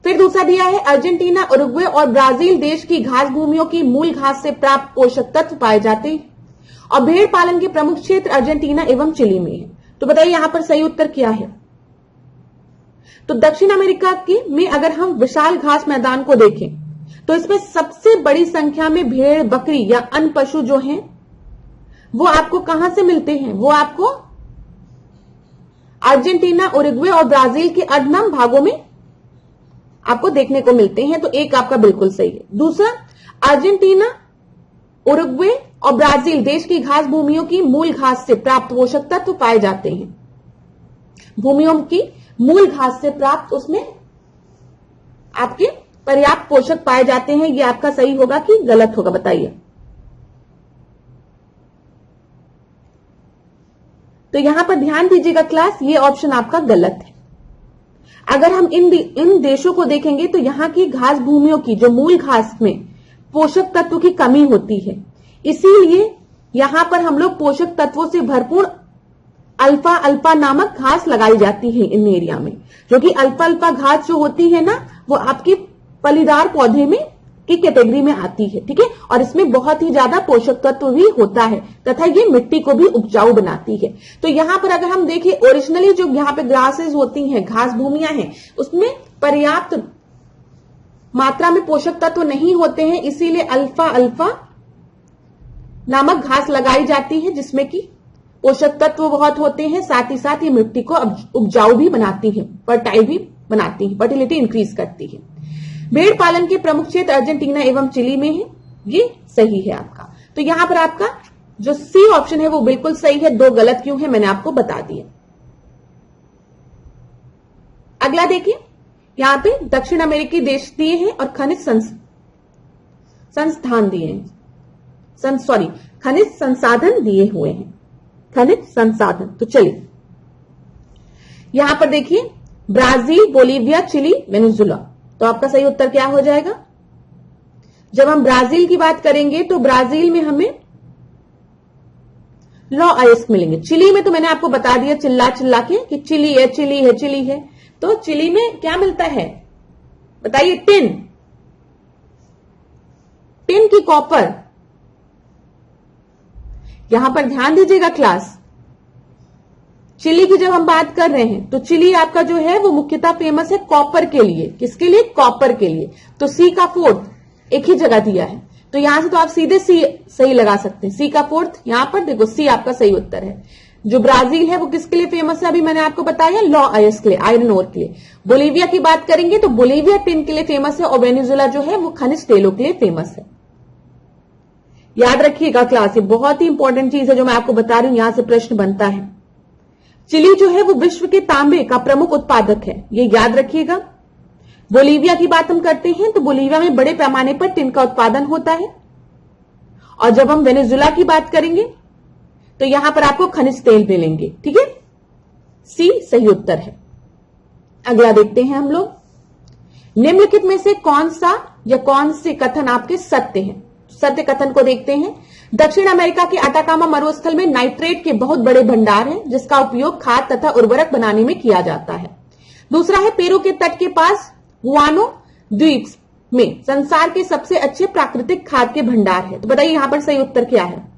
[SPEAKER 1] फिर दूसरा दिया है, अर्जेंटीना, उरुग्वे और ब्राजील देश की घास भूमियों की मूल घास से प्राप्त पोषक तत्व पाए जाते हैं और भेड़ पालन के प्रमुख क्षेत्र अर्जेंटीना एवं चिली में है। तो बताइए यहां पर सही उत्तर क्या है। तो दक्षिण अमेरिका के में अगर हम विशाल घास मैदान को देखें तो इसमें सबसे बड़ी संख्या में भेड़, बकरी या अन्य पशु जो हैं वो आपको कहां से मिलते हैं, वो आपको अर्जेंटीना, उरुग्वे और ब्राजील के अर्धनम भागों में आपको देखने को मिलते हैं। तो एक आपका बिल्कुल सही है। दूसरा, अर्जेंटीना, उरुग्वे और ब्राजील देश की घास भूमियों की मूल घास से प्राप्त पोषक तत्व पाए जाते हैं। भूमियों की मूल घास से प्राप्त उसमें आपके पर्याप्त पोषक पाए जाते हैं, ये आपका सही होगा कि गलत होगा, बताइए। तो यहां पर ध्यान दीजिएगा क्लास, ये ऑप्शन आपका गलत है। अगर हम इन देशों को देखेंगे तो यहां की घास भूमियों की जो मूल घास में पोषक तत्व की कमी होती है, इसीलिए यहां पर हम लोग पोषक तत्वों से भरपूर अल्फा अल्फा नामक घास लगाई जाती है इन एरिया में, जो कि अल्फा अल्फा घास जो होती है ना वो आपकी फलीदार पौधे में की कैटेगरी में आती है। ठीक है, और इसमें बहुत ही ज्यादा पोषक तत्व भी होता है तथा ये मिट्टी को भी उपजाऊ बनाती है। तो यहां पर अगर हम देखें, ओरिजिनली जो यहाँ पे ग्रासेस होती हैं, घास भूमियां हैं, उसमें पर्याप्त मात्रा में पोषक तत्व नहीं होते हैं, इसीलिए अल्फा अल्फा नामक घास लगाई जाती है जिसमें कि पोषक तत्व बहुत होते हैं, साथ ही साथ ये मिट्टी को उपजाऊ भी बनाती है, फर्टाइल भी बनाती है, फर्टिलिटी इंक्रीज करती है। भेड़ पालन के प्रमुख क्षेत्र अर्जेंटीना एवं चिली में है, ये सही है आपका। तो यहां पर आपका जो सी ऑप्शन है वो बिल्कुल सही है, 2 गलत क्यों है मैंने आपको बता दिया। अगला देखिए, यहां पे दक्षिण अमेरिकी देश दिए हैं और खनिज संस्थान दिए हैं, खनिज संसाधन दिए हुए हैं, खनिज संसाधन। तो चलिए यहां पर देखिए, ब्राजील, बोलीविया, चिली, वेनेजुला। तो आपका सही उत्तर क्या हो जाएगा। जब हम ब्राजील की बात करेंगे तो ब्राजील में हमें लॉ आयस्क मिलेंगे। चिली में तो मैंने आपको बता दिया चिल्ला चिल्ला के कि चिली है, चिली है, चिली है। तो चिली में क्या मिलता है बताइए, टिन की कॉपर। यहां पर ध्यान दीजिएगा क्लास, चिली की जब हम बात कर रहे हैं तो चिली आपका जो है वो मुख्यतः फेमस है कॉपर के लिए। किसके लिए, कॉपर के लिए। तो सी का 4 एक ही जगह दिया है। तो यहां से तो आप सीधे सी सही लगा सकते हैं। सी का फोर्थ यहां पर देखो, सी आपका सही उत्तर है। जो ब्राजील है वो किसके लिए फेमस है, अभी मैंने आपको बताया लॉ आयस के लिए, आयरन ओर के लिए। बोलीविया की बात करेंगे तो बोलीविया टिन के लिए फेमस है, और वेनेजुएला जो है वो खनिज तेलों के लिए फेमस है। याद रखिएगा क्लास, ये बहुत ही इंपॉर्टेंट चीज है जो मैं आपको बता रही हूं, यहां से प्रश्न बनता है। चिली जो है वो विश्व के तांबे का प्रमुख उत्पादक है, ये याद रखिएगा। बोलीविया की बात हम करते हैं तो बोलीविया में बड़े पैमाने पर टिन का उत्पादन होता है। और जब हम वेनेजुएला की बात करेंगे तो यहां पर आपको खनिज तेल मिलेंगे। ठीक है, सी सही उत्तर है। अगला देखते हैं हम लोग। निम्नलिखित में से कौन सा या कौन से कथन आपके सत्य हैं? सत्य कथन को देखते हैं। दक्षिण अमेरिका के अटाकामा मरुस्थल में नाइट्रेट के बहुत बड़े भंडार हैं, जिसका उपयोग खाद तथा उर्वरक बनाने में किया जाता है। दूसरा है, पेरू के तट के पास गुआनो द्वीप में संसार के सबसे अच्छे प्राकृतिक खाद के भंडार है। तो बताइए यहां पर सही उत्तर क्या है?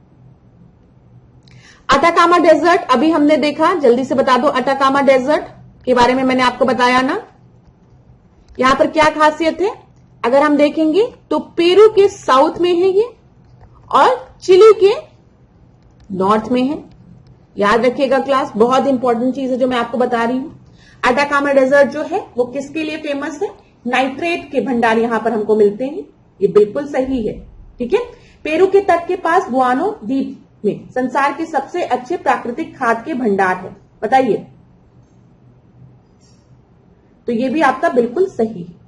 [SPEAKER 1] अटाकामा डेजर्ट अभी हमने देखा, जल्दी से बता दो। अटाकामा डेजर्ट के बारे में मैंने आपको बताया ना, यहां पर क्या खासियत है? अगर हम देखेंगे तो पेरू के साउथ में है ये, और चिली के नॉर्थ में है। याद रखिएगा क्लास, बहुत इंपॉर्टेंट चीज है जो मैं आपको बता रही हूं। अटाकामा डेजर्ट जो है वो किसके लिए फेमस है? नाइट्रेट के भंडार यहां पर हमको मिलते हैं, ये बिल्कुल सही है। ठीक है, पेरू के तट के पास गुआनो द्वीप में संसार के सबसे अच्छे प्राकृतिक खाद के भंडार है। बताइए, तो ये भी आपका बिल्कुल सही है।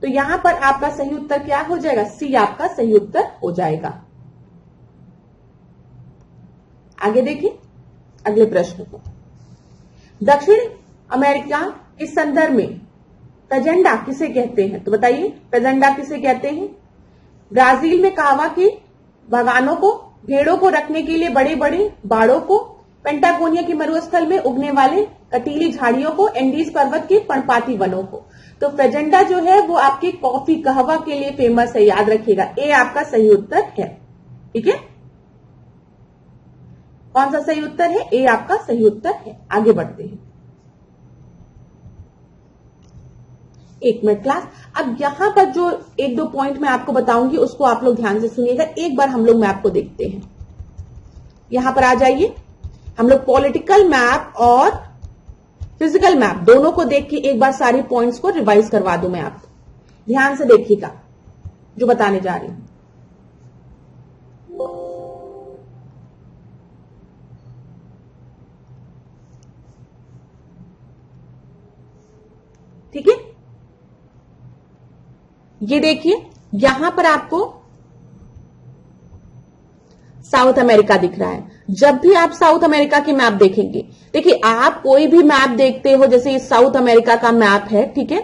[SPEAKER 1] तो यहां पर आपका सही उत्तर क्या हो जाएगा? सी आपका सही उत्तर हो जाएगा। आगे देखिए अगले प्रश्न को। दक्षिण अमेरिका के संदर्भ में पेजेंडा किसे कहते हैं? तो बताइए पेजेंडा किसे कहते हैं? ब्राजील में कावा के बागानों को, भेड़ों को रखने के लिए बड़े बड़े बाड़ों को, पेंटागोनिया के मरुस्थल में उगने वाले कटीली झाड़ियों को, एंडीज पर्वत के पर्णपाती वनों को। तो फेजेंडा जो है वो आपकी कॉफी कहवा के लिए फेमस है, याद रखिएगा। ए आपका सही उत्तर है। ठीक है, कौन सा सही उत्तर है? ए आपका सही उत्तर है। आगे बढ़ते हैं। एक मिनट क्लास, अब यहां पर जो एक दो पॉइंट मैं आपको बताऊंगी उसको आप लोग ध्यान से सुनिएगा। एक बार हम लोग मैप को देखते हैं। यहां पर आ जाइए, हम लोग पॉलिटिकल मैप और फिजिकल मैप दोनों को देख के एक बार सारे पॉइंट्स को रिवाइज करवा दूं मैं आपको। ध्यान से देखिएगा जो बताने जा रही हूं। ठीक है, ये देखिए यहां पर आपको साउथ अमेरिका दिख रहा है। जब भी आप साउथ अमेरिका की मैप देखेंगे, देखिए आप कोई भी मैप देखते हो, जैसे ये साउथ अमेरिका का मैप है, ठीक है,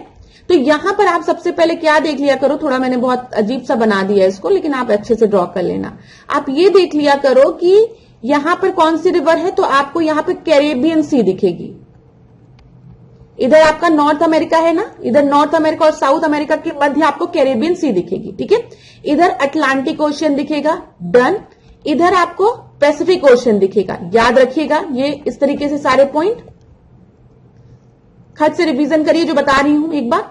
[SPEAKER 1] तो यहां पर आप सबसे पहले क्या देख लिया करो, थोड़ा मैंने बहुत अजीब सा बना दिया इसको, लेकिन आप अच्छे से ड्रॉ कर लेना। आप ये देख लिया करो कि यहां पर कौन सी रिवर है, तो आपको यहां पर कैरेबियन सी दिखेगी। इधर आपका नॉर्थ अमेरिका है ना, इधर नॉर्थ अमेरिका और साउथ अमेरिका के मध्य आपको कैरेबियन सी दिखेगी। ठीक है, इधर अटलांटिक ओशियन दिखेगा, डन। इधर आपको पैसिफिक ओशियन दिखेगा। याद रखिएगा ये इस तरीके से सारे पॉइंट खत से रिवीजन करिए जो बता रही हूं एक बार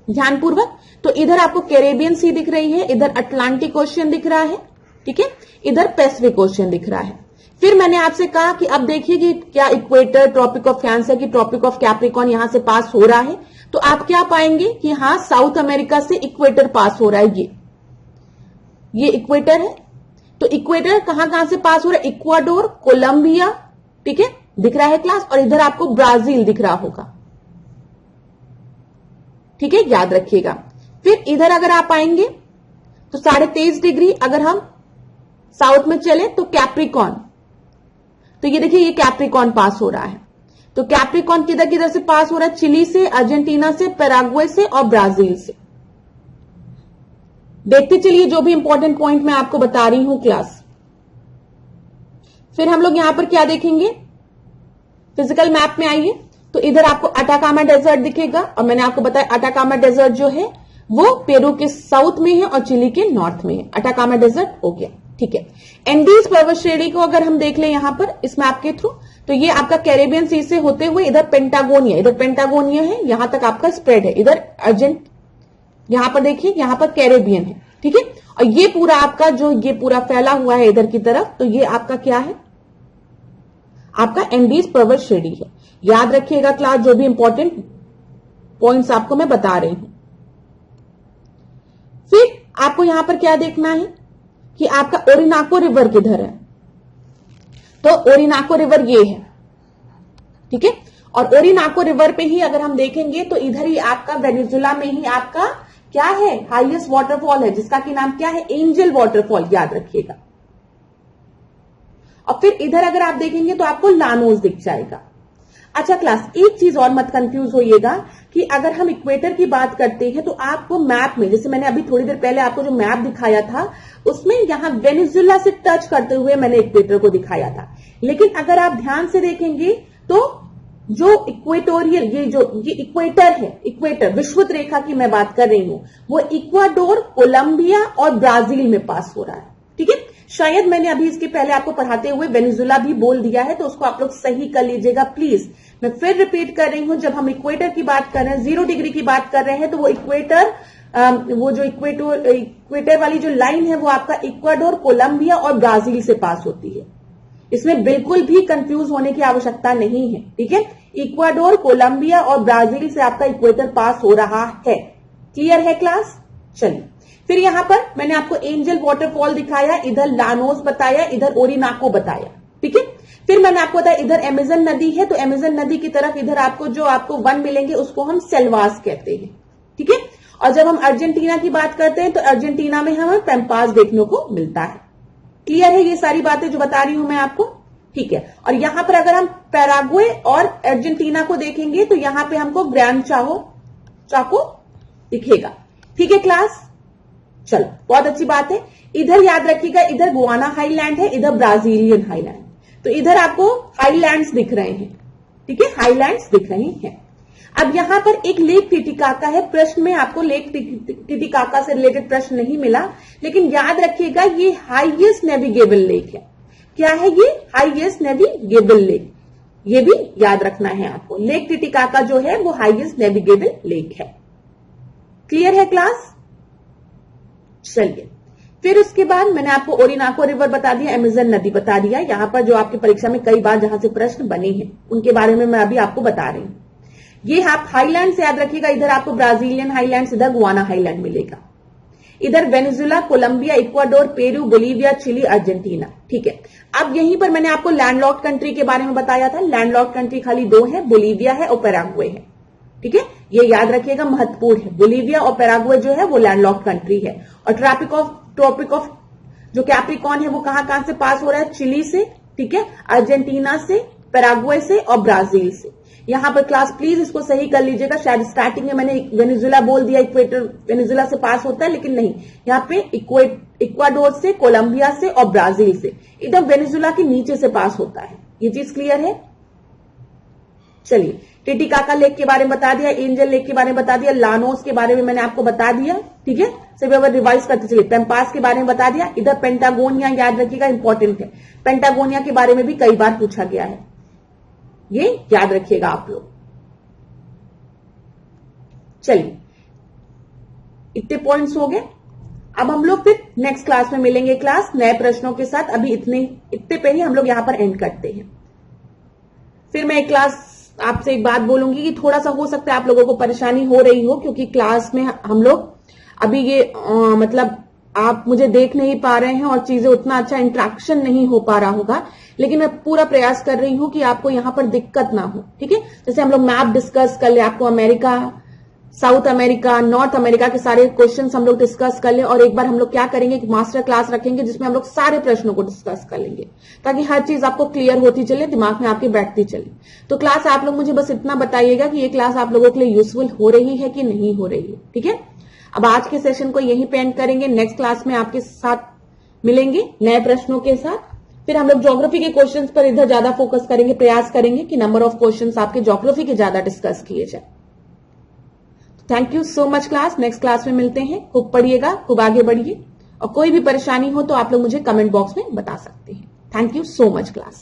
[SPEAKER 1] ध्यानपूर्वक। तो इधर आपको कैरेबियन सी दिख रही है, इधर अटलांटिक ओशियन दिख रहा है, ठीक है, इधर पैसिफिक ओशियन दिख रहा है। फिर मैंने आपसे कहा कि अब देखिए कि क्या इक्वेटर, ट्रॉपिक ऑफ कैंसर की ट्रॉपिक ऑफ कैप्रिकॉर्न यहां से पास हो रहा है, तो आप क्या पाएंगे कि हाँ साउथ अमेरिका से इक्वेटर पास हो रहा है। ये इक्वेटर है, तो इक्वेटर कहां से पास हो रहा है? इक्वाडोर, कोलंबिया, ठीक है, दिख रहा है क्लास, और इधर आपको ब्राजील दिख रहा होगा। ठीक है, याद रखिएगा। फिर इधर अगर आप आएंगे तो 23.5 डिग्री अगर हम साउथ में चले तो कैप्रिकॉर्न, तो ये देखिए ये कैप्रिकॉर्न पास हो रहा है। तो कैप्रिकॉर्न किधर किधर से पास हो रहा है? चिली से, अर्जेंटीना से, पैराग्वे से और ब्राजील से। देखते चलिए जो भी इंपॉर्टेंट पॉइंट मैं आपको बता रही हूं क्लास। फिर हम लोग यहां पर क्या देखेंगे? फिजिकल मैप में आइए, तो इधर आपको अटाकामा डेजर्ट दिखेगा, और मैंने आपको बताया अटाकामा डेजर्ट जो है वो पेरू के साउथ में है और चिली के नॉर्थ में है। अटाकामा डेजर्ट हो गया, ठीक है। एंडीज पर्वत श्रेणी को अगर हम देख लें यहां पर इस मैप के थ्रू, तो ये आपका कैरेबियन सी से होते हुए इधर पेंटागोनिया है, यहां तक आपका स्प्रेड है। इधर अर्जेंट, यहां पर देखिए यहां पर कैरेबियन है, ठीक है, और ये पूरा आपका जो ये पूरा फैला हुआ है इधर की तरफ, तो ये आपका क्या है, आपका एंडीज पर्वत श्रेणी है। याद रखिएगा क्लास, जो भी इंपॉर्टेंट पॉइंट्स आपको मैं बता रही हूं। फिर आपको यहां पर क्या देखना है कि आपका ओरिनाको रिवर किधर है, तो ओरिनाको रिवर ये है, ठीक है। और ओरिनाको रिवर पे ही अगर हम देखेंगे तो इधर ही आपका वेनेजुला में ही आपका क्या है, हाईएस्ट वाटरफॉल है, जिसका की नाम क्या है, एंजल वाटरफॉल, याद रखिएगा। और फिर इधर अगर आप देखेंगे तो आपको लानोस दिख जाएगा। अच्छा क्लास, एक चीज और मत कंफ्यूज होइएगा कि अगर हम इक्वेटर की बात करते हैं तो आपको मैप में, जैसे मैंने अभी थोड़ी देर पहले आपको जो मैप दिखाया था उसमें यहां वेनेजुला से टच करते हुए मैंने इक्वेटर को दिखाया था, लेकिन अगर आप ध्यान से देखेंगे तो जो इक्वेटोरियल, ये इक्वेटर है, इक्वेटर विषुवत रेखा की मैं बात कर रही हूं, वो इक्वाडोर, कोलंबिया और ब्राजील में पास हो रहा है, ठीक है। शायद मैंने अभी इसके पहले आपको पढ़ाते हुए वेनेजुला भी बोल दिया है, तो उसको आप लोग सही कर लीजिएगा प्लीज। मैं फिर रिपीट कर रही हूं, जब हम इक्वेटर की बात कर रहे हैं, 0 डिग्री की बात कर रहे हैं, तो वो इक्वेटर, वो जो इक्वेटर वाली जो लाइन है वो आपका इक्वाडोर, कोलंबिया और ब्राजील से पास होती है। इसमें बिल्कुल भी कंफ्यूज होने की आवश्यकता नहीं है, ठीक है। इक्वाडोर, कोलंबिया और ब्राजील से आपका इक्वेटर पास हो रहा है। क्लियर है क्लास? चलिए, फिर यहां पर मैंने आपको एंजल वाटरफॉल दिखाया, इधर लानोस बताया, इधर ओरिनाको बताया, ठीक है। फिर मैंने आपको बताया इधर अमेजन नदी है, तो अमेजन नदी की तरफ इधर आपको जो आपको वन मिलेंगे उसको हम सेल्वास कहते हैं, ठीक है। और जब हम अर्जेंटीना की बात करते हैं तो अर्जेंटीना में हमें पैम्पास देखने को मिलता है। क्लियर है ये सारी बातें जो बता रही हूं मैं आपको, ठीक है। और यहां पर अगर हम पैराग्वे और अर्जेंटीना को देखेंगे तो यहां पे हमको ग्रैंड चाको दिखेगा, ठीक है क्लास। चलो, बहुत अच्छी बात है। इधर याद रखिएगा, इधर गुआना हाईलैंड है, इधर ब्राजीलियन हाईलैंड, तो इधर आपको हाईलैंड्स दिख रहे हैं, ठीक है, हाईलैंड्स दिख रहे हैं। अब यहां पर एक लेक टिटिकाका है, प्रश्न में आपको लेक टिटिकाका से रिलेटेड प्रश्न नहीं मिला, लेकिन याद रखिएगा ये हाईएस्ट नेविगेबल लेक है। क्या है ये? हाईएस्ट नेविगेबल लेक, ये भी याद रखना है आपको। लेक टिटिकाका जो है वो हाईएस्ट नेविगेबल लेक है। क्लियर है क्लास? चलिए, फिर उसके बाद मैंने आपको ओरिनाको रिवर बता दिया, अमेजन नदी बता दिया। यहां पर जो आपकी परीक्षा में कई बार जहां से प्रश्न बने हैं उनके बारे में मैं अभी आपको बता रही हूं। ये आप हाईलैंड से याद रखिएगा, इधर आपको ब्राजीलियन हाईलैंड, इधर गुआना हाईलैंड मिलेगा। इधर Venezuela, Colombia, Ecuador, Peru, Bolivia, Chile, Argentina, ठीक है। अब यहीं पर मैंने आपको लैंडलॉक्ड कंट्री के बारे में बताया था। लैंडलॉक्ड कंट्री खाली 2 है, बोलीविया है और पैराग्वे है, ठीक है। ये याद रखिएगा, महत्वपूर्ण है। बोलीविया और पैराग्वे जो है वो लैंडलॉक्ड कंट्री है। और ट्रॉपिक ऑफ जो कैप्रिकॉन है वो कहां से पास हो रहा है? चिली से, ठीक है, अर्जेंटीना से, पैराग्वे से और ब्राजील से। यहां पर क्लास प्लीज इसको सही कर लीजिएगा, शायद स्टार्टिंग में मैंने वेनेजुला बोल दिया, इक्वेटर वेनेजुला से पास होता है, लेकिन नहीं, यहाँ पे इक्वाडोर से, कोलंबिया से और ब्राजील से, इधर वेनेजुला के नीचे से पास होता है। ये चीज क्लियर है? चलिए, टिटिकाका लेक के बारे में बता दिया, एंजल लेक के बारे में बता दिया, लानोस के बारे में मैंने आपको बता दिया, ठीक है। सभी बार रिवाइज करते चलिए। पैम्पास के बारे में बता दिया। इधर पेंटागोनिया याद रखिएगा, इंपॉर्टेंट है। पेंटागोनिया के बारे में भी कई बार पूछा गया है, ये याद रखिएगा आप लोग। चलिए, इतने पॉइंट्स हो गए। अब हम लोग फिर नेक्स्ट क्लास में मिलेंगे क्लास नए प्रश्नों के साथ। अभी इतने पे ही हम लोग यहां पर एंड करते हैं। फिर मैं एक क्लास आपसे एक बात बोलूंगी कि थोड़ा सा हो सकता है आप लोगों को परेशानी हो रही हो, क्योंकि क्लास में हम लोग अभी ये मतलब आप मुझे देख नहीं पा रहे हैं और चीजें उतना अच्छा इंटरेक्शन नहीं हो पा रहा होगा, लेकिन मैं पूरा प्रयास कर रही हूं कि आपको यहां पर दिक्कत ना हो, ठीक है। जैसे हम लोग मैप डिस्कस कर ले, आपको America, south America, north America के सारे क्वेश्चंस हम लोग डिस्कस कर ले, और एक बार हम लोग क्या करेंगे, एक मास्टर क्लास रखेंगे जिसमें हम लोग सारे प्रश्नों को डिस्कस कर लेंगे, ताकि हर चीज आपको क्लियर होती चले, दिमाग में आपके बैठती चले। तो क्लास आप लोग मुझे बस इतना बताइएगा कि ये क्लास आप लोगों के लिए यूजफुल हो रही है कि नहीं हो रही है, ठीक है। अब आज के सेशन को यहीं पे एंड करेंगे। नेक्स्ट क्लास में आपके साथ मिलेंगे नए प्रश्नों के साथ। फिर हम लोग ज्योग्राफी के क्वेश्चंस पर इधर ज्यादा फोकस करेंगे, प्रयास करेंगे कि नंबर ऑफ क्वेश्चंस आपके ज्योग्राफी के ज्यादा डिस्कस किए जाए। Thank you so much class, next class में मिलते हैं। खूब पढ़िएगा, खूब आगे बढ़िए, और कोई भी परेशानी हो तो आप लोग मुझे कमेंट बॉक्स में बता सकते हैं। Thank you so much class.